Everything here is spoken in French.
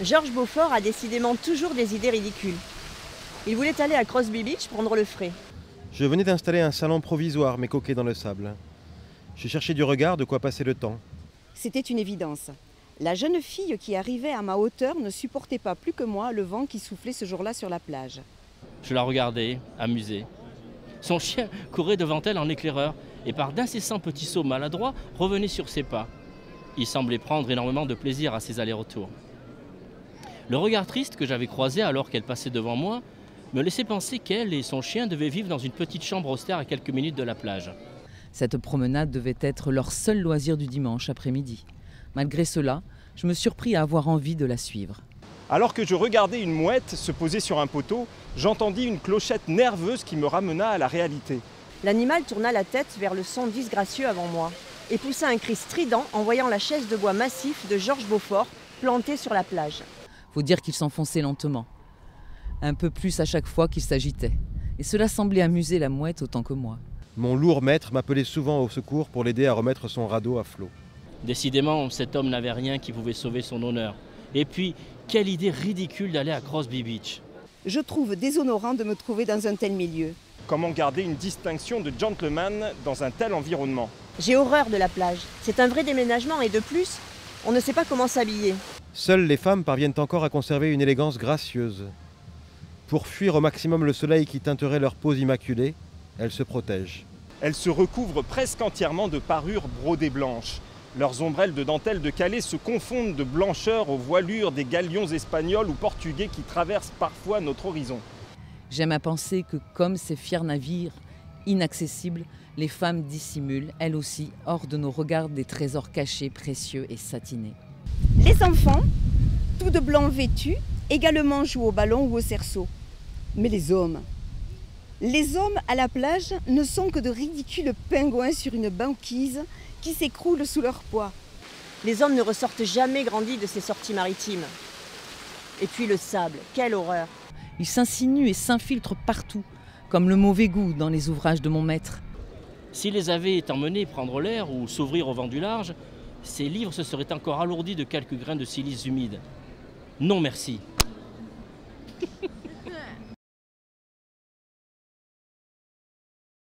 Georges Beaufort a décidément toujours des idées ridicules. Il voulait aller à Crosby Beach prendre le frais. Je venais d'installer un salon provisoire, mais coqué dans le sable. J'ai cherché du regard de quoi passer le temps. C'était une évidence. La jeune fille qui arrivait à ma hauteur ne supportait pas plus que moi le vent qui soufflait ce jour-là sur la plage. Je la regardais, amusée. Son chien courait devant elle en éclaireur et par d'incessants petits sauts maladroits revenait sur ses pas. Il semblait prendre énormément de plaisir à ses allers-retours. Le regard triste que j'avais croisé alors qu'elle passait devant moi me laissait penser qu'elle et son chien devaient vivre dans une petite chambre austère à quelques minutes de la plage. Cette promenade devait être leur seul loisir du dimanche après-midi. Malgré cela, je me surpris à avoir envie de la suivre. Alors que je regardais une mouette se poser sur un poteau, j'entendis une clochette nerveuse qui me ramena à la réalité. L'animal tourna la tête vers le son disgracieux avant moi et poussa un cri strident en voyant la chaise de bois massif de Georges Beaufort plantée sur la plage. Faut dire qu'il s'enfonçait lentement, un peu plus à chaque fois qu'il s'agitait. Et cela semblait amuser la mouette autant que moi. Mon lourd maître m'appelait souvent au secours pour l'aider à remettre son radeau à flot. Décidément, cet homme n'avait rien qui pouvait sauver son honneur. Et puis, quelle idée ridicule d'aller à Crosby Beach. Je trouve déshonorant de me trouver dans un tel milieu. Comment garder une distinction de gentleman dans un tel environnement? J'ai horreur de la plage. C'est un vrai déménagement et de plus, on ne sait pas comment s'habiller. Seules les femmes parviennent encore à conserver une élégance gracieuse. Pour fuir au maximum le soleil qui teinterait leur peau immaculée, elles se protègent. Elles se recouvrent presque entièrement de parures brodées blanches. Leurs ombrelles de dentelle de Calais se confondent de blancheur aux voilures des galions espagnols ou portugais qui traversent parfois notre horizon. J'aime à penser que comme ces fiers navires inaccessibles, les femmes dissimulent, elles aussi, hors de nos regards, des trésors cachés, précieux et satinés. Les enfants, tout de blanc vêtus, également jouent au ballon ou au cerceau. Mais les hommes à la plage ne sont que de ridicules pingouins sur une banquise qui s'écroulent sous leur poids. Les hommes ne ressortent jamais grandis de ces sorties maritimes. Et puis le sable, quelle horreur! Ils s'insinuent et s'infiltrent partout, comme le mauvais goût dans les ouvrages de mon maître. S'ils les avaient emmenés prendre l'air ou s'ouvrir au vent du large, ces livres se seraient encore alourdis de quelques grains de silice humide. Non merci.